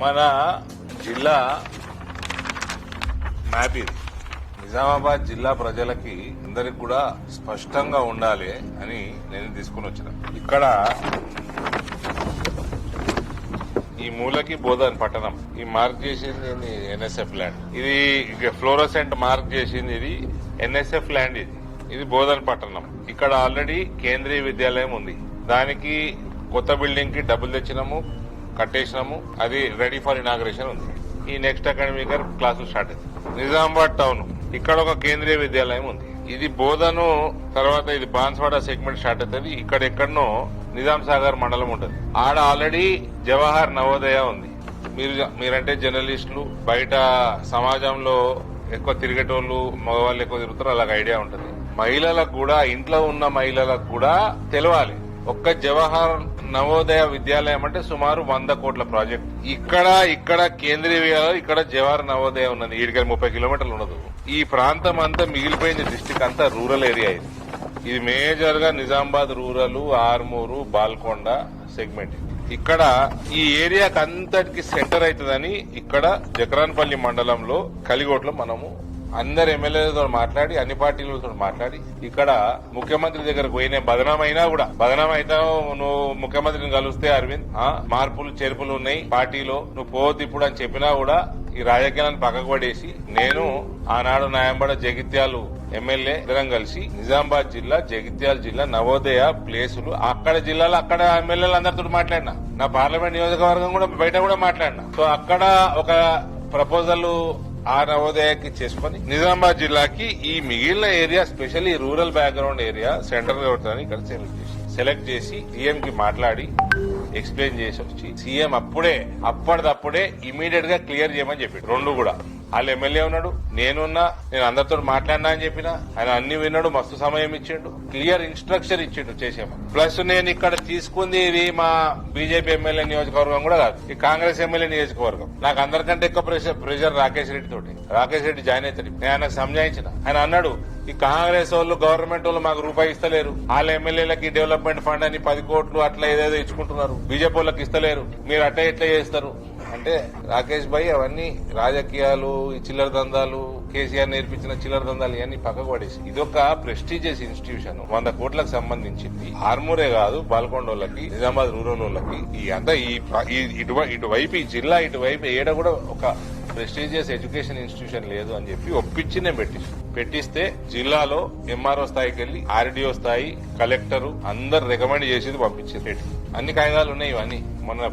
మన జిల్లా మ్యాప్ ఇది. నిజామాబాద్ జిల్లా ప్రజలకి అందరికి కూడా స్పష్టంగా ఉండాలి అని నేను తీసుకుని వచ్చిన. ఇక్కడ ఈ మూలకి బోధన్ పట్టణం, ఈ మార్క్ చేసింది ఎన్ఎస్ఎఫ్ ల్యాండ్. ఇది ఫ్లోరోసెంట్ మార్క్ చేసింది ఇది ఎన్ఎస్ఎఫ్ ల్యాండ్. ఇది బోధన్ పట్టణం. ఇక్కడ ఆల్రెడీ కేంద్రీయ విద్యాలయం ఉంది. దానికి కొత్త బిల్డింగ్ కి డబ్బులు తెచ్చినాము, కట్టేసినాము. అది రెడీ ఫర్ ఇనాగ్రేషన్ ఉంది. ఈ నెక్స్ట్ అకాడమిక్ ఇయర్ క్లాసులు స్టార్ట్ అవుతాయి. నిజామాబాద్ టౌన్, ఇక్కడ ఒక కేంద్రీయ విద్యాలయం ఉంది. ఇది బోధను తర్వాత ఇది బాన్స్వాడ సెగ్మెంట్ స్టార్ట్ అవుతుంది. ఇక్కడ ఎక్కడనో నిజాం సాగర్ మండలం ఉంటుంది. ఆడ ఆల్రెడీ జవహర్ నవోదయ ఉంది. మీరంటే జర్నలిస్టులు, బయట సమాజంలో ఎక్కువ తిరిగేటోళ్ళు, మగవాళ్ళు ఎక్కువ తిరుగుతారు, అలాగ ఐడియా ఉంటుంది. మహిళలకు కూడా, ఇంట్లో ఉన్న మహిళలకు కూడా తెలవాలి. ఒక్క జవహర్ నవోదయ విద్యాలయం అంటే సుమారు 100 కోట్ల ప్రాజెక్ట్. ఇక్కడ కేంద్రీయ విద్యాలయం, ఇక్కడ జవహర్ నవోదయ ఉన్నది. 30 కిలోమీటర్లు ఉండదు. ఈ ప్రాంతం అంతా మిగిలిపోయింది. డిస్టిక్ అంతా రూరల్ ఏరియా. ఇది మేజర్ గా నిజామాబాద్ రూరల్, ఆర్మూరు, బాల్కొండ సెగ్మెంట్. ఇక్కడ ఈ ఏరియాకి అంతటికి సెంటర్ అవుతుందని ఇక్కడ జక్రాన్పల్లి మండలంలో కలిగోట్లో మనము అందరు ఎమ్మెల్యేలతో మాట్లాడి, అన్ని పార్టీలతో మాట్లాడి, ఇక్కడ ముఖ్యమంత్రి దగ్గరకు పోయిన బదనామైనా కూడా, బదనాం అవుతావు నువ్వు ముఖ్యమంత్రిని కలిస్తే అరవింద్, మార్పులు చేర్పులు ఉన్నాయి పార్టీలో, నువ్వు పోవద్దు ఇప్పుడు అని చెప్పినా కూడా ఈ రాజకీయాలను పక్కకు పడేసి నేను ఆనాడు నాయంబడ జగిత్యాలు ఎమ్మెల్యే ఇద్దరం కలిసి నిజామాబాద్ జిల్లా, జగిత్యాల జిల్లా నవోదయ ప్లేసులు అక్కడ జిల్లాలో అక్కడ ఎమ్మెల్యేలు అందరితో మాట్లాడినా. నా పార్లమెంట్ నియోజకవర్గం కూడా బయట కూడా మాట్లాడినా. సో అక్కడ ఒక ప్రపోజల్ ఆ నవోదయకి చేసుకుని నిజామాబాద్ జిల్లాకి ఈ మిగిలిన area, specially rural background area centre ఇక్కడ సెలెక్ట్ చేసి సీఎం కి మాట్లాడి ఎక్స్ప్లెయిన్ చేసి వచ్చి సీఎం అప్పటిదప్పుడే ఇమీడియట్ గా క్లియర్ చేయమని చెప్పాడు. రెండు కూడా వాళ్ళు ఎమ్మెల్యే ఉన్నాడు, నేను అందరితో మాట్లాడినా అని చెప్పిన. ఆయన అన్ని విన్నాడు, మస్తు సమయం ఇచ్చిండు, క్లియర్ ఇన్స్ట్రక్షన్ ఇచ్చిండు చేసేమో. ప్లస్ నేను ఇక్కడ తీసుకుంది ఇది మా బీజేపీ ఎమ్మెల్యే నియోజకవర్గం కూడా కాదు, ఈ కాంగ్రెస్ ఎమ్మెల్యే నియోజకవర్గం. నాకు అందరికంటే ఎక్కువ ప్రెషర్ రాకేష్ రెడ్డి తోటి. రాకేష్ రెడ్డి జాయిన్ అవుతాడు. నేను ఆయనకు సంజాయించిన. ఆయన అన్నాడు, ఈ కాంగ్రెస్ వాళ్ళు, గవర్నమెంట్ వాళ్ళు మాకు రూపాయి ఇస్తలేరు, వాళ్ళ ఎమ్మెల్యేలకి డెవలప్మెంట్ ఫండ్ అని 10 కోట్లు అట్లా ఏదేదో ఇచ్చుకుంటున్నారు, బీజేపీ వాళ్ళకి ఇస్తలేరు, మీరు అట్లా ఎట్లా చేస్తారు అంటే, రాకేష్ భాయ్ అవన్నీ రాజకీయాలు, ఈ చిల్లర దందాలు, కేసీఆర్ నేర్పించిన చిల్లర దందాలు ఇవన్నీ పక్కకు పడేసి ఇదొక ప్రెస్టీజియస్ ఇన్స్టిట్యూషన్, 100 కోట్లకు సంబంధించింది. ఆర్మూరే కాదు, బాల్కొండ వాళ్ళకి, నిజామాబాద్ రూరల్ వాళ్ళకి, ఈ అంతా ఇటువైపు ఈ జిల్లా ఇటువైపు ఏడ కూడా ఒక ప్రెస్టీజియస్ ఎడ్యుకేషన్ ఇన్స్టిట్యూషన్ లేదు అని చెప్పి ఒప్పించి నేను పెట్టిస్తే జిల్లాలో ఎంఆర్ఓ స్థాయికి వెళ్లి ఆర్డీఓ స్థాయి, కలెక్టర్ అందరు రికమెండ్ చేసేది పంపించారు. అన్ని కాగితాలు ఉన్నాయి. ఇవన్నీ మొన్న